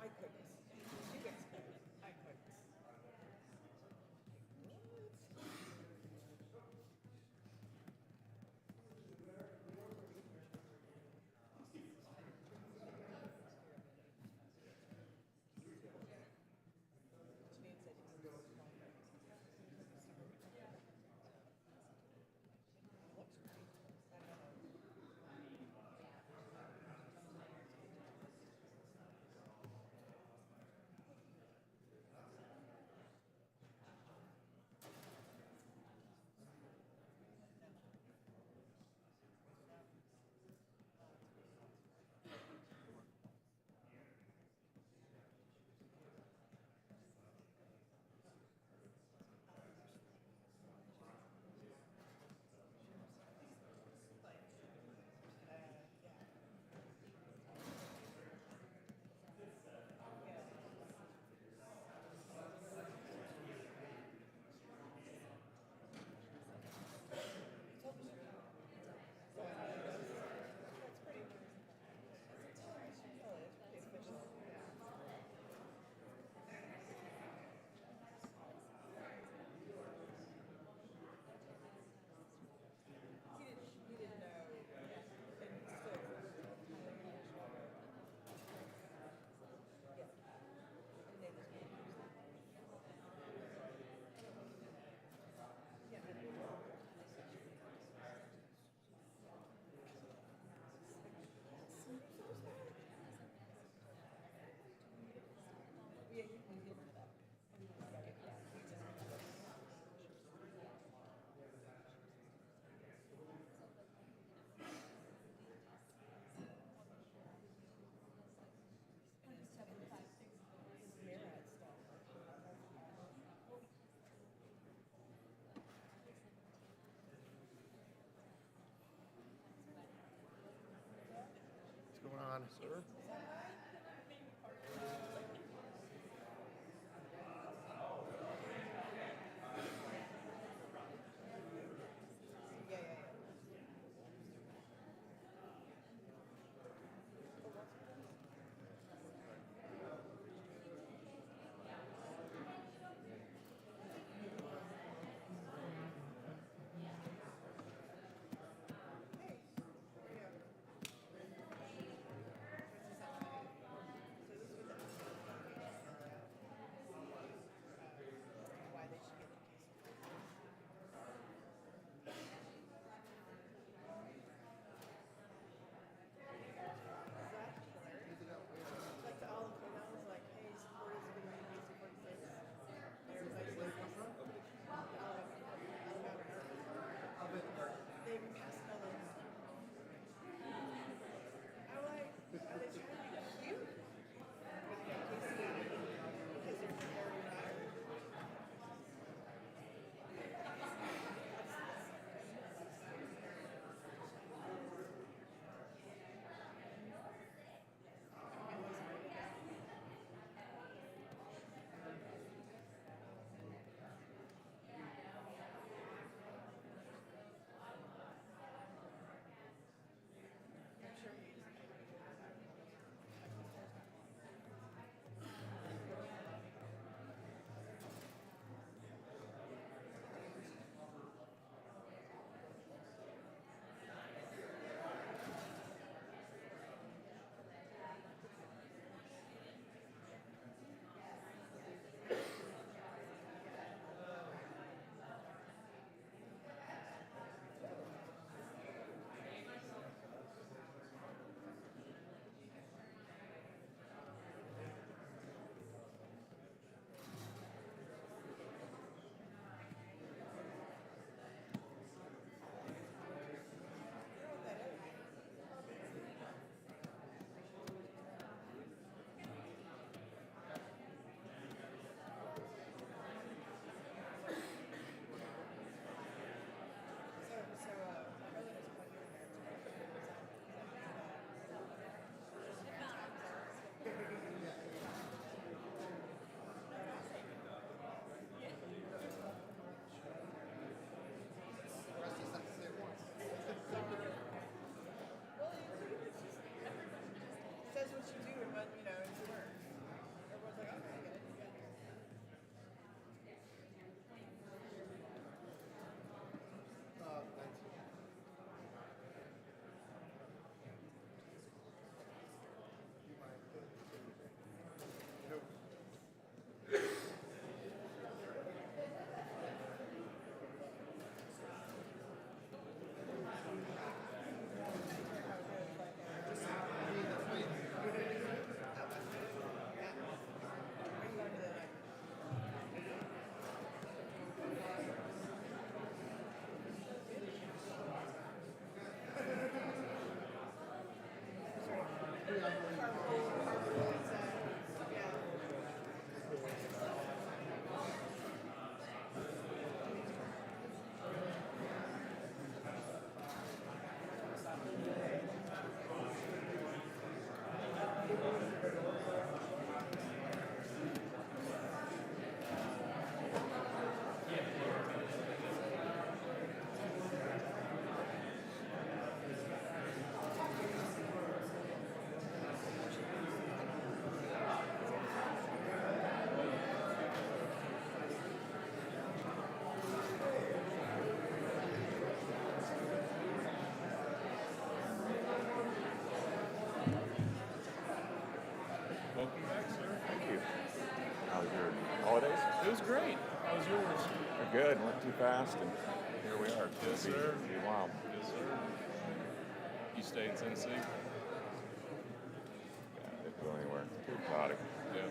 I couldn't. She gets good. I couldn't. He didn't know. And still, yeah. And they just yeah, you can get rid of that. What's going on, sir? It was great. How was yours? Good. Went too fast, and here we are. Yes, sir. Wow. Yes, sir. You stayed in Tennessee? Yeah, didn't go anywhere. Too exotic. Yeah.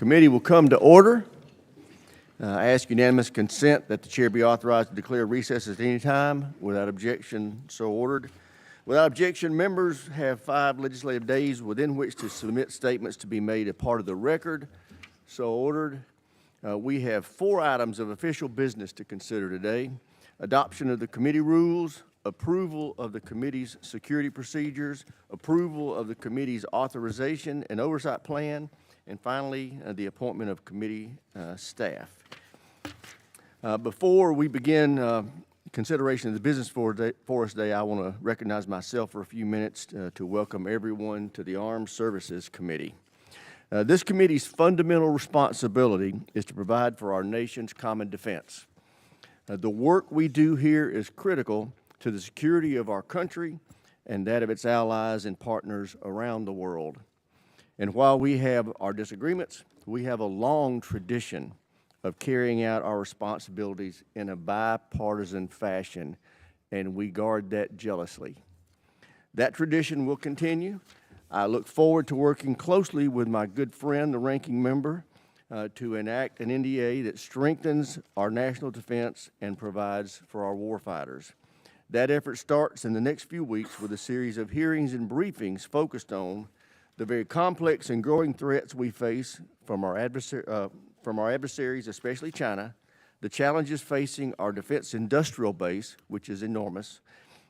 Committee will come to order. I ask unanimous consent that the chair be authorized to declare recess at any time. Without objection, so ordered. Without objection, members have 5 legislative days within which to submit statements to be made a part of the record. So ordered. We have 4 items of official business to consider today. Adoption of the committee rules, approval of the committee's security procedures, approval of the committee's authorization and oversight plan, and finally, the appointment of committee staff. Before we begin consideration of the business for us today, I want to recognize myself for a few minutes to welcome everyone to the Armed Services Committee. This committee's fundamental responsibility is to provide for our nation's common defense. The work we do here is critical to the security of our country and that of its allies and partners around the world. And while we have our disagreements, we have a long tradition of carrying out our responsibilities in a bipartisan fashion, and we guard that jealously. That tradition will continue. I look forward to working closely with my good friend, the ranking member, to enact an NDA that strengthens our national defense and provides for our warfighters. That effort starts in the next few weeks with a series of hearings and briefings focused on the very complex and growing threats we face from our adversaries, especially China, the challenges facing our defense industrial base, which is enormous,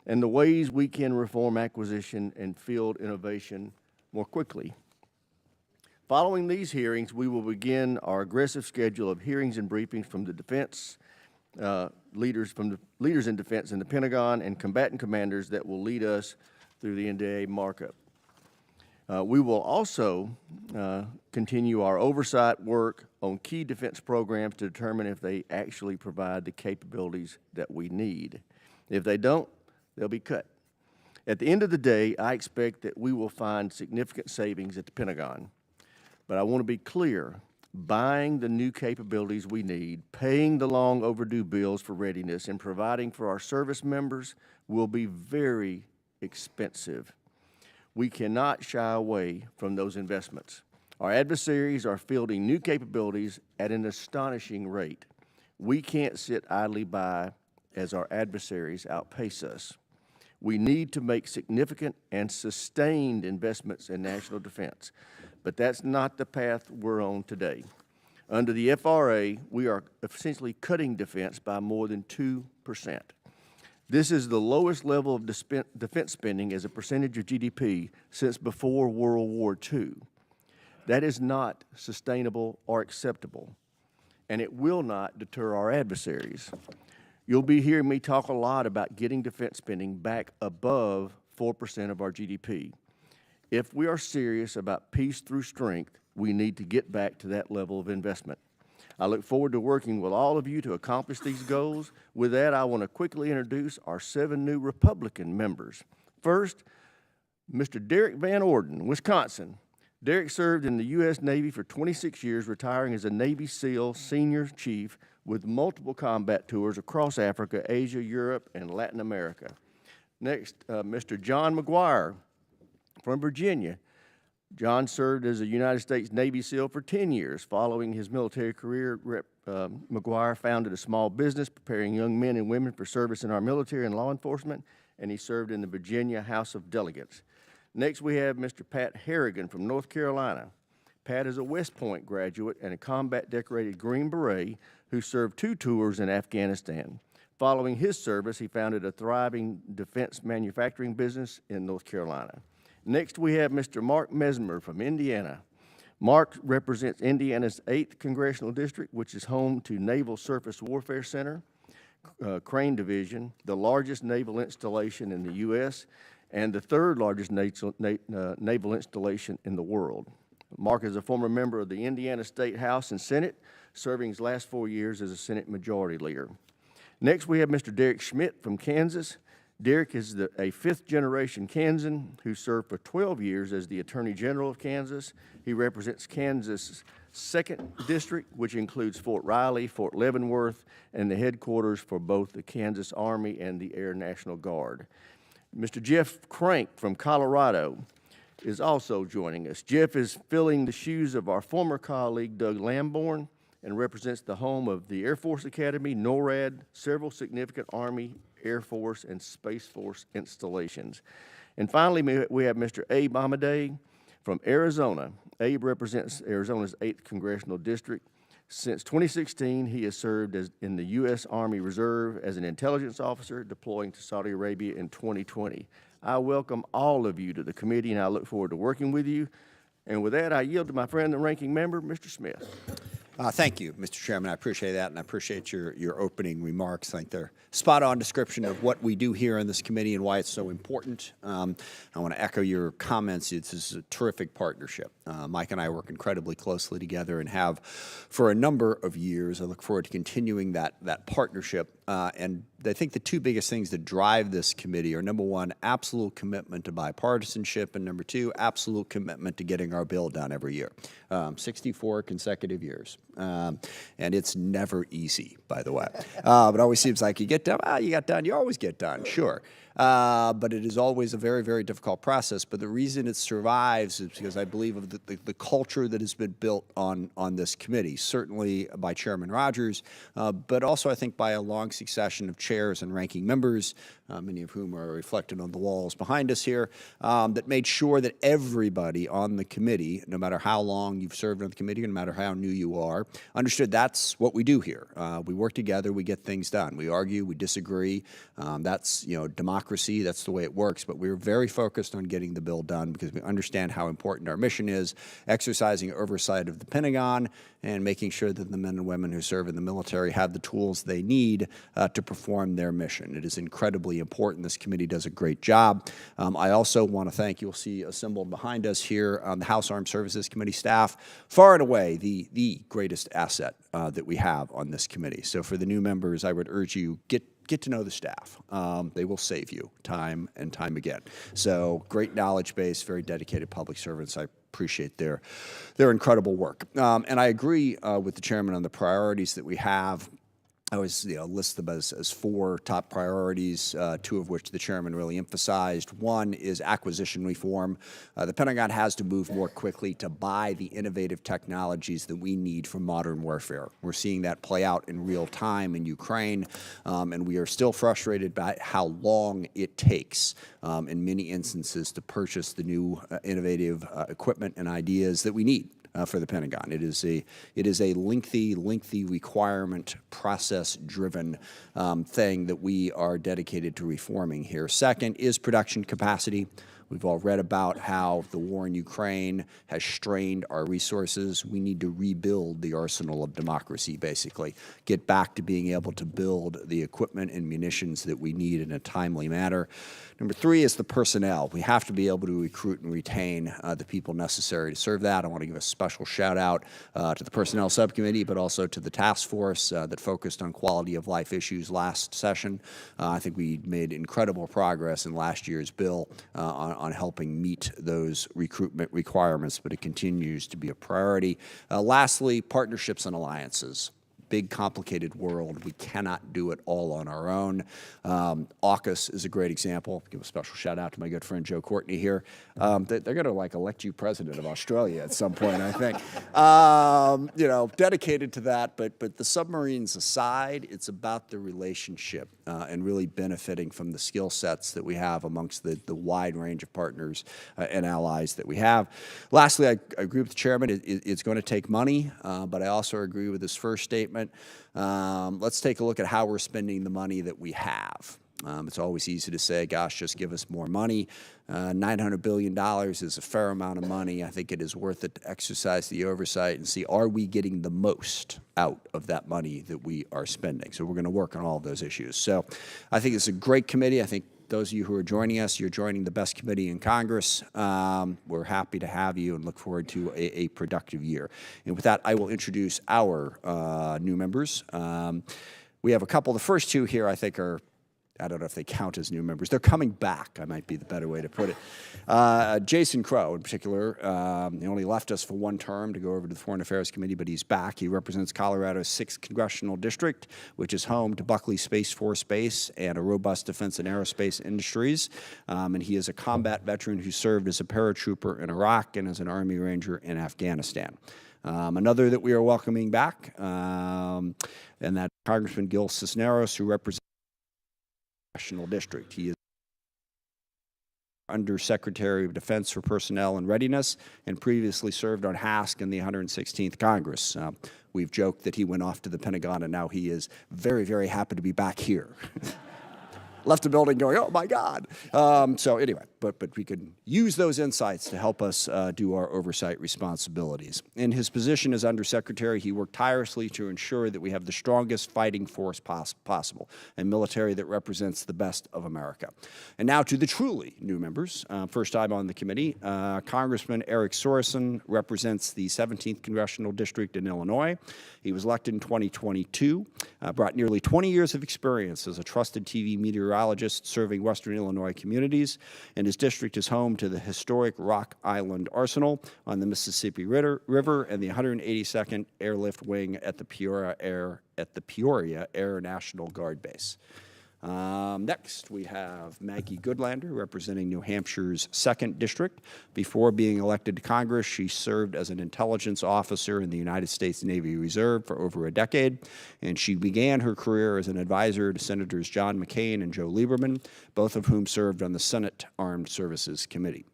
and the ways we can reform acquisition and field innovation more quickly. Following these hearings, we will begin our aggressive schedule of hearings and briefings from the defense leaders in defense in the Pentagon and combatant commanders that will lead us through the NDA markup. We will also continue our oversight work on key defense programs to determine if they actually provide the capabilities that we need. If they don't, they'll be cut. At the end of the day, I expect that we will find significant savings at the Pentagon. But I want to be clear, buying the new capabilities we need, paying the long overdue bills for readiness, and providing for our service members will be very expensive. We cannot shy away from those investments. Our adversaries are fielding new capabilities at an astonishing rate. We can't sit idly by as our adversaries outpace us. We need to make significant and sustained investments in national defense, but that's not the path we're on today. Under the FRA, we are essentially cutting defense by more than 2%. This is the lowest level of defense spending as a percentage of GDP since before World War II. That is not sustainable or acceptable, and it will not deter our adversaries. You'll be hearing me talk a lot about getting defense spending back above 4% of our GDP. If we are serious about peace through strength, we need to get back to that level of investment. I look forward to working with all of you to accomplish these goals. With that, I want to quickly introduce our 7 new Republican members. First, Mr. Derek Van Orden, Wisconsin. Derek served in the U.S. Navy for 26 years, retiring as a Navy SEAL Senior Chief with multiple combat tours across Africa, Asia, Europe, and Latin America. Next, Mr. John McGuire from Virginia. John served as a United States Navy SEAL for 10 years. Following his military career, McGuire founded a small business preparing young men and women for service in our military and law enforcement, and he served in the Virginia House of Delegates. Next, we have Mr. Pat Harrigan from North Carolina. Pat is a West Point graduate and a combat-decorated Green Beret who served 2 tours in Afghanistan. Following his service, he founded a thriving defense manufacturing business in North Carolina. Next, we have Mr. Mark Mesmer from Indiana. Mark represents Indiana's 8th Congressional District, which is home to Naval Surface Warfare Center, Crane Division, the largest naval installation in the U.S., and the 3rd largest naval installation in the world. Mark is a former member of the Indiana State House and Senate, serving his last 4 years as a Senate Majority Leader. Next, we have Mr. Derek Schmidt from Kansas. Derek is a 5th-generation Kansan who served for 12 years as the Attorney General of Kansas. He represents Kansas' 2nd District, which includes Fort Riley, Fort Leavenworth, and the headquarters for both the Kansas Army and the Air National Guard. Mr. Jeff Crank from Colorado. is also joining us. Jeff is filling the shoes of our former colleague, Doug Lamborn, and represents the home of the Air Force Academy, NORAD, several significant Army, Air Force, and Space Force installations. And finally, we have Mr. Abe Amadei from Arizona. Abe represents Arizona's 8th Congressional District. Since 2016, he has served in the U.S. Army Reserve as an intelligence officer, deploying to Saudi Arabia in 2020. I welcome all of you to the committee, and I look forward to working with you. And with that, I yield to my friend, the ranking member, Mr. Smith. Thank you, Mr. Chairman. I appreciate that, and I appreciate your opening remarks. I think they're spot-on description of what we do here in this committee and why it's so important. I want to echo your comments. This is a terrific partnership. Mike and I work incredibly closely together and have for a number of years. I look forward to continuing that partnership. And I think the two biggest things that drive this committee are, number one, absolute commitment to bipartisanship, and number two, absolute commitment to getting our bill done every year. 64 consecutive years. And it's never easy, by the way. It always seems like you get done, you got done, you always get done, sure. But it is always a very, very difficult process. But the reason it survives is because I believe of the culture that has been built on this committee, certainly by Chairman Rogers, but also I think by a long succession of chairs and ranking members, many of whom are reflected on the walls behind us here, that made sure that everybody on the committee, no matter how long you've served on the committee, no matter how new you are, understood that's what we do here. We work together, we get things done. We argue, we disagree. That's, democracy, that's the way it works. But we're very focused on getting the bill done because we understand how important our mission is, exercising oversight of the Pentagon and making sure that the men and women who serve in the military have the tools they need to perform their mission. It is incredibly important. This committee does a great job. I also want to thank, you'll see assembled behind us here, the House Armed Services Committee staff, far and away the greatest asset that we have on this committee. So for the new members, I would urge you, get to know the staff. They will save you time and time again. So great knowledge base, very dedicated public servants. I appreciate their incredible work. And I agree with the chairman on the priorities that we have. I always list them as 4 top priorities, 2 of which the chairman really emphasized. One is acquisition reform. The Pentagon has to move more quickly to buy the innovative technologies that we need for modern warfare. We're seeing that play out in real time in Ukraine, and we are still frustrated by how long it takes in many instances to purchase the new innovative equipment and ideas that we need. For the Pentagon. It is a lengthy requirement, process-driven thing that we are dedicated to reforming here. Second is production capacity. We've all read about how the war in Ukraine has strained our resources. We need to rebuild the arsenal of democracy, basically. Get back to being able to build the equipment and munitions that we need in a timely manner. Number 3 is the personnel. We have to be able to recruit and retain the people necessary to serve that. I want to give a special shout out to the Personnel Subcommittee, but also to the task force that focused on quality of life issues last session. I think we made incredible progress in last year's bill on helping meet those recruitment requirements, but it continues to be a priority. Lastly, partnerships and alliances. Big, complicated world. We cannot do it all on our own. AUKUS is a great example. Give a special shout out to my good friend Joe Courtney here. They're going to elect you president of Australia at some point, I think. Dedicated to that. But the submarines aside, it's about the relationship and really benefiting from the skill sets that we have amongst the wide range of partners and allies that we have. Lastly, I agree with the chairman. It's going to take money, but I also agree with his first statement. Let's take a look at how we're spending the money that we have. It's always easy to say, gosh, just give us more money. $900 billion is a fair amount of money. I think it is worth it to exercise the oversight and see, are we getting the most out of that money that we are spending? So we're going to work on all of those issues. So I think it's a great committee. I think those of you who are joining us, you're joining the best committee in Congress. We're happy to have you and look forward to a productive year. And with that, I will introduce our new members. We have a couple. The first 2 here, I think, are I don't know if they count as new members. They're coming back, I might be the better way to put it. Jason Crow, in particular, he only left us for one term to go over to the Foreign Affairs Committee, but he's back. He represents Colorado's 6th Congressional District, which is home to Buckley Space Force Base and a robust defense and aerospace industries. And he is a combat veteran who served as a paratrooper in Iraq and as an Army Ranger in Afghanistan. Another that we are welcoming back, and that Congressman Gil Cisneros, who represents the Congressional District. He is Undersecretary of Defense for Personnel and Readiness and previously served on HASC in the 116th Congress. We've joked that he went off to the Pentagon, and now he is very, very happy to be back here. Left the building going, oh my God. So anyway, but we could use those insights to help us do our oversight responsibilities. In his position as Undersecretary, he worked tirelessly to ensure that we have the strongest fighting force possible, a military that represents the best of America. And now to the truly new members. First time on the committee, Congressman Eric Sorensen represents the 17th Congressional District in Illinois. He was elected in 2022, brought nearly 20 years of experience as a trusted TV meteorologist serving Western Illinois communities, and his district is home to the historic Rock Island Arsenal on the Mississippi River and the 182nd Airlift Wing at the Peoria Air National Guard Base. Next, we have Maggie Goodlander, representing New Hampshire's 2nd District. Before being elected to Congress, she served as an intelligence officer in the United States Navy Reserve for over a decade, and she began her career as an advisor to Senators John McCain and Joe Lieberman, both of whom served on the Senate Armed Services Committee.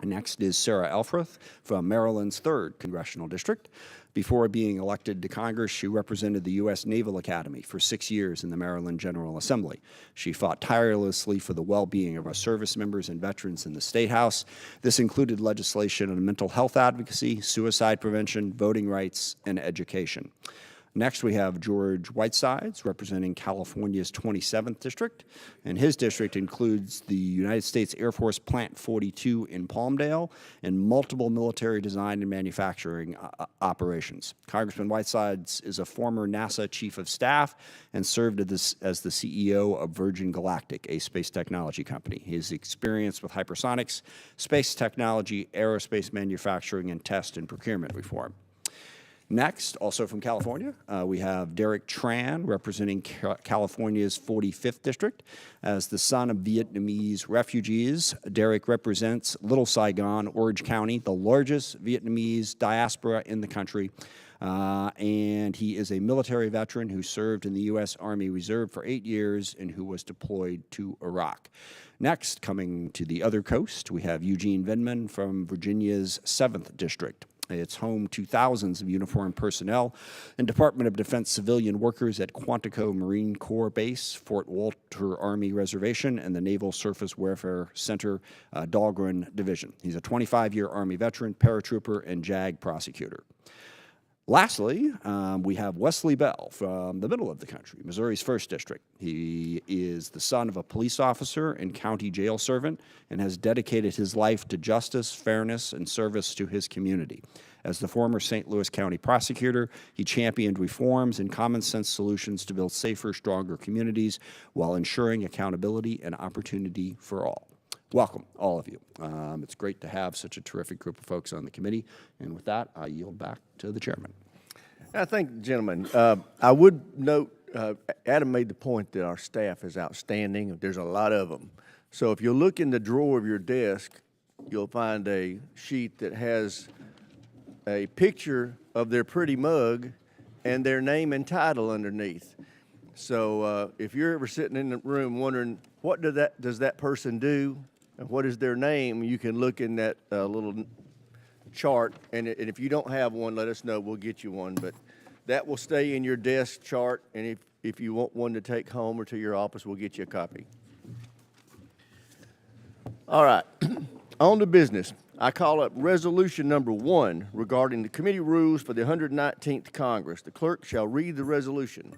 Next is Sarah Elfreth from Maryland's 3rd Congressional District. Before being elected to Congress, she represented the U.S. Naval Academy for 6 years in the Maryland General Assembly. She fought tirelessly for the well-being of our service members and veterans in the State House. This included legislation on mental health advocacy, suicide prevention, voting rights, and education. Next, we have George Whitesides, representing California's 27th District, and his district includes the United States Air Force Plant 42 in Palmdale and multiple military design and manufacturing operations. Congressman Whitesides is a former NASA Chief of Staff and served as the CEO of Virgin Galactic, a space technology company. His experience with hypersonics, space technology, aerospace manufacturing, and test and procurement reform. Next, also from California, we have Derek Tran, representing California's 45th District. As the son of Vietnamese refugees, Derek represents Little Saigon, Orange County, the largest Vietnamese diaspora in the country. And he is a military veteran who served in the U.S. Army Reserve for 8 years and who was deployed to Iraq. Next, coming to the other coast, we have Eugene Vindman from Virginia's 7th District. It's home to thousands of uniformed personnel and Department of Defense civilian workers at Quantico Marine Corps Base, Fort Walter Army Reservation, and the Naval Surface Warfare Center Dahlgren Division. He's a 25-year Army veteran, paratrooper, and JAG prosecutor. Lastly, we have Wesley Bell from the middle of the country, Missouri's 1st District. He is the son of a police officer and county jail servant and has dedicated his life to justice, fairness, and service to his community. As the former St. Louis County prosecutor, he championed reforms and common-sense solutions to build safer, stronger communities while ensuring accountability and opportunity for all. Welcome, all of you. It's great to have such a terrific group of folks on the committee. And with that, I yield back to the chairman. I thank the gentleman. I would note, Adam made the point that our staff is outstanding. There's a lot of them. So if you look in the drawer of your desk, you'll find a sheet that has a picture of their pretty mug and their name and title underneath. So if you're ever sitting in the room wondering, what does that person do? And what is their name? You can look in that little chart, and if you don't have one, let us know. We'll get you one. But that will stay in your desk chart, and if you want one to take home or to your office, we'll get you a copy. All right, on to business. I call up resolution number 1 regarding the committee rules for the 119th Congress. The clerk shall read the resolution.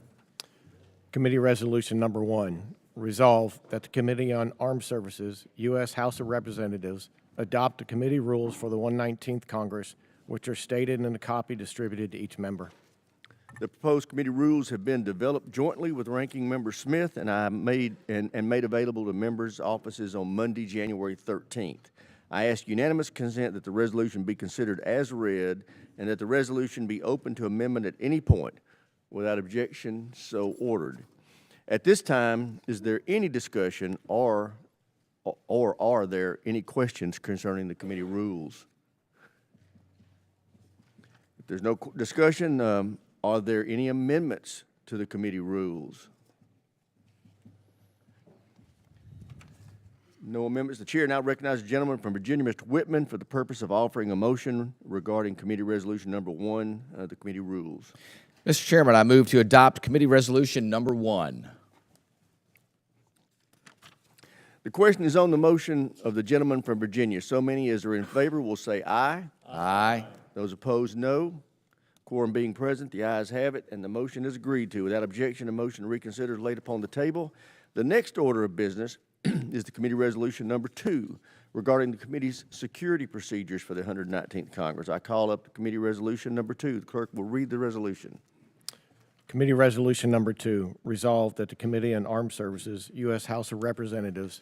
Committee Resolution Number 1, resolve that the Committee on Armed Services, U.S. House of Representatives, adopt the committee rules for the 119th Congress, which are stated in a copy distributed to each member. The proposed committee rules have been developed jointly with Ranking Member Smith, and I made available to members' offices on Monday, January 13th. I ask unanimous consent that the resolution be considered as read and that the resolution be open to amendment at any point. Without objection, so ordered. At this time, is there any discussion or are there any questions concerning the committee rules? If there's no discussion, are there any amendments to the committee rules? No amendments. The chair now recognizes the gentleman from Virginia, Mr. Whitman, for the purpose of offering a motion regarding committee resolution number 1, the committee rules. Mr. Chairman, I move to adopt committee resolution number 1. The question is on the motion of the gentleman from Virginia. So many as are in favor will say aye. Aye. Those opposed, no. Quorum being present, the ayes have it, and the motion is agreed to. Without objection, a motion to reconsider is laid upon the table. The next order of business is the committee resolution number 2 regarding the committee's security procedures for the 119th Congress. I call up the committee resolution number 2. The clerk will read the resolution. Committee Resolution Number 2, resolved that the Committee on Armed Services, U.S. House of Representatives,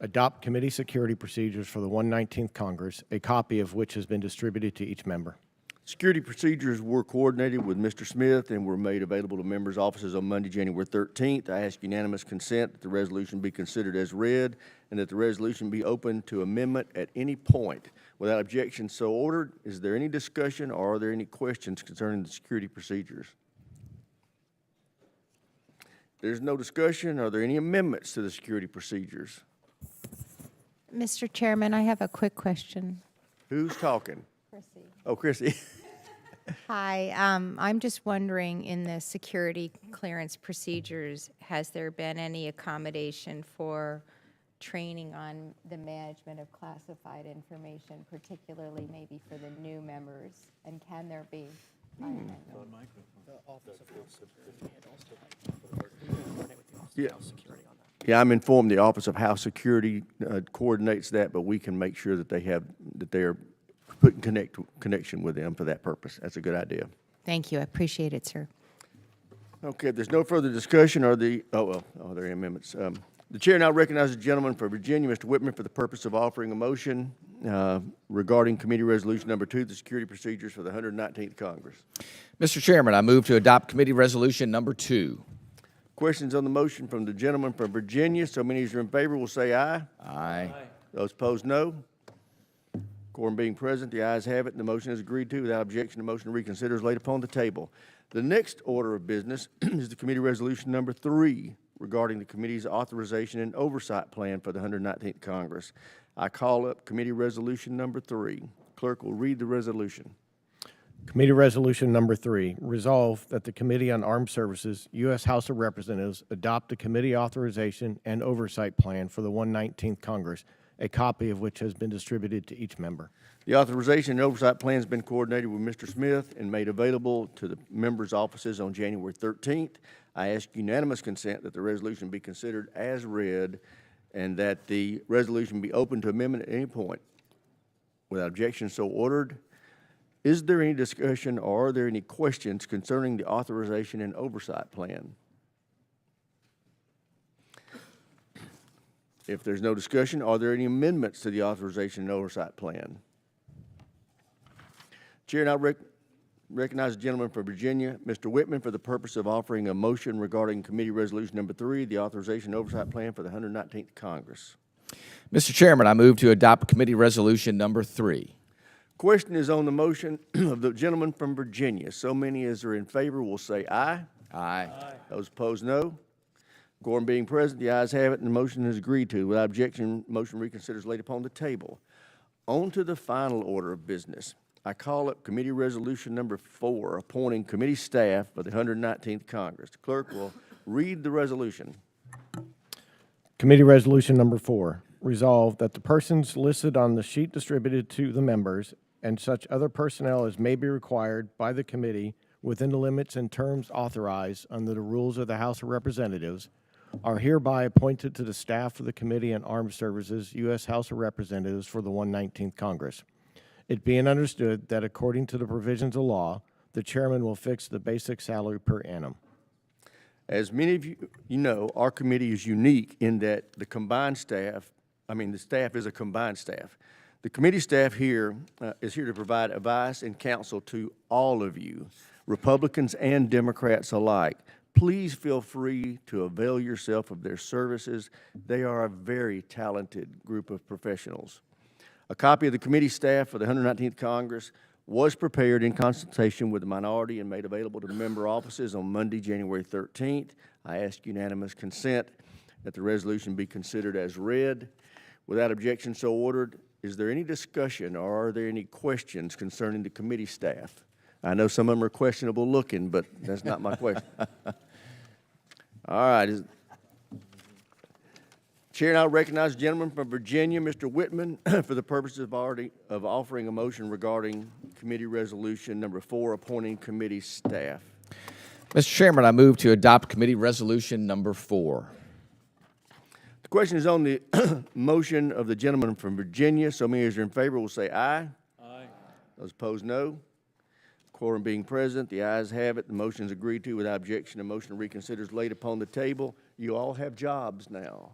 adopt committee security procedures for the 119th Congress, a copy of which has been distributed to each member. Security procedures were coordinated with Mr. Smith and were made available to members' offices on Monday, January 13th. I ask unanimous consent that the resolution be considered as read and that the resolution be open to amendment at any point. Without objection, so ordered. Is there any discussion or are there any questions concerning the security procedures? There's no discussion. Are there any amendments to the security procedures? Mr. Chairman, I have a quick question. Who's talking? Chrissy. Oh, Chrissy. Hi, I'm just wondering, in the security clearance procedures, has there been any accommodation for training on the management of classified information, particularly maybe for the new members? And can there be? Yeah, I'm informed the Office of House Security coordinates that, but we can make sure that they are put in connection with them for that purpose. That's a good idea. Thank you, I appreciate it, sir. Okay, if there's no further discussion, are there any amendments? The chair now recognizes the gentleman from Virginia, Mr. Whitman, for the purpose of offering a motion regarding committee resolution number 2, the security procedures for the 119th Congress. Mr. Chairman, I move to adopt committee resolution number 2. Questions on the motion from the gentleman from Virginia? So many as are in favor will say aye. Aye. Those opposed, no. Quorum being present, the ayes have it, and the motion is agreed to. Without objection, the motion to reconsider is laid upon the table. The next order of business is the committee resolution number 3 regarding the committee's authorization and oversight plan for the 119th Congress. I call up committee resolution number 3. Clerk will read the resolution. Committee Resolution Number 3, resolved that the Committee on Armed Services, U.S. House of Representatives, adopt a committee authorization and oversight plan for the 119th Congress, a copy of which has been distributed to each member. The authorization and oversight plan has been coordinated with Mr. Smith and made available to the members' offices on January 13th. I ask unanimous consent that the resolution be considered as read and that the resolution be open to amendment at any point. Without objection, so ordered. Is there any discussion or are there any questions concerning the authorization and oversight plan? If there's no discussion, are there any amendments to the authorization and oversight plan? Chair now recognize the gentleman from Virginia, Mr. Whitman, for the purpose of offering a motion regarding committee resolution number 3, the authorization and oversight plan for the 119th Congress. Mr. Chairman, I move to adopt committee resolution number 3. Question is on the motion of the gentleman from Virginia. So many as are in favor will say aye. Aye. Those opposed, no. Quorum being present, the ayes have it, and the motion is agreed to. Without objection, motion reconsiders laid upon the table. On to the final order of business. I call up committee resolution number 4, appointing committee staff for the 119th Congress. The clerk will read the resolution. Committee Resolution Number 4, resolved that the persons listed on the sheet distributed to the members and such other personnel as may be required by the committee within the limits and terms authorized under the rules of the House of Representatives are hereby appointed to the staff of the Committee on Armed Services, U.S. House of Representatives for the 119th Congress. It being understood that according to the provisions of law, the chairman will fix the basic salary per annum. As many of you know, our committee is unique in that the staff is a combined staff. The committee staff here is here to provide advice and counsel to all of you, Republicans and Democrats alike. Please feel free to avail yourself of their services. They are a very talented group of professionals. A copy of the committee staff for the 119th Congress was prepared in consultation with the minority and made available to the member offices on Monday, January 13th. I ask unanimous consent that the resolution be considered as read. Without objection so ordered, is there any discussion or are there any questions concerning the committee staff? I know some of them are questionable looking, but that's not my question. All right. Chair now recognizes the gentleman from Virginia, Mr. Whitman, for the purposes of offering a motion regarding committee resolution number 4, appointing committee staff. Mr. Chairman, I move to adopt committee resolution number 4. The question is on the motion of the gentleman from Virginia. So many as are in favor will say aye. Aye. Those opposed, no. Quorum being present, the ayes have it. The motion is agreed to without objection. The motion to reconsider is laid upon the table. You all have jobs now.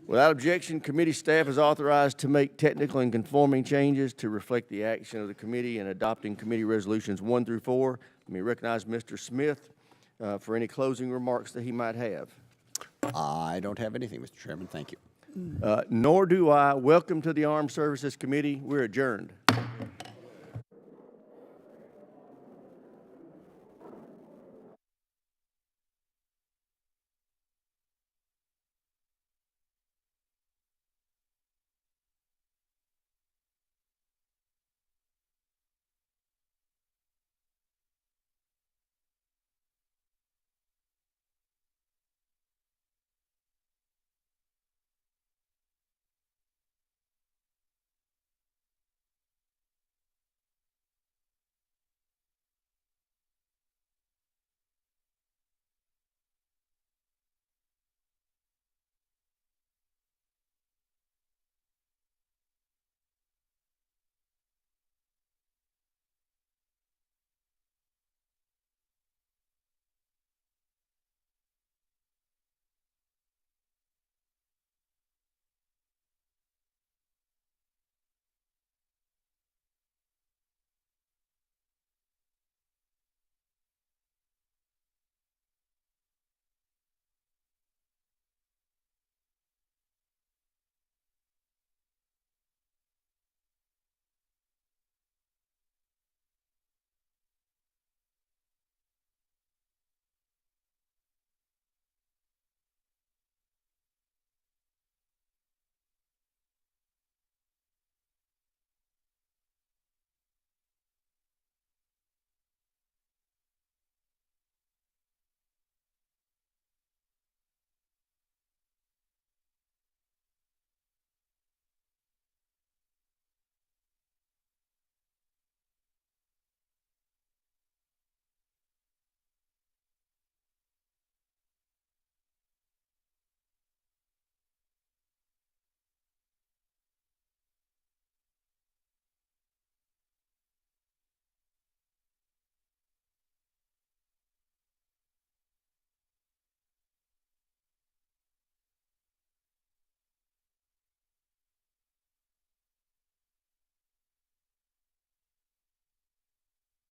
Without objection, committee staff is authorized to make technical and conforming changes to reflect the action of the committee in adopting committee resolutions 1 through 4. Let me recognize Mr. Smith for any closing remarks that he might have. I don't have anything, Mr. Chairman. Thank you. Nor do I. Welcome to the Armed Services Committee. We're adjourned.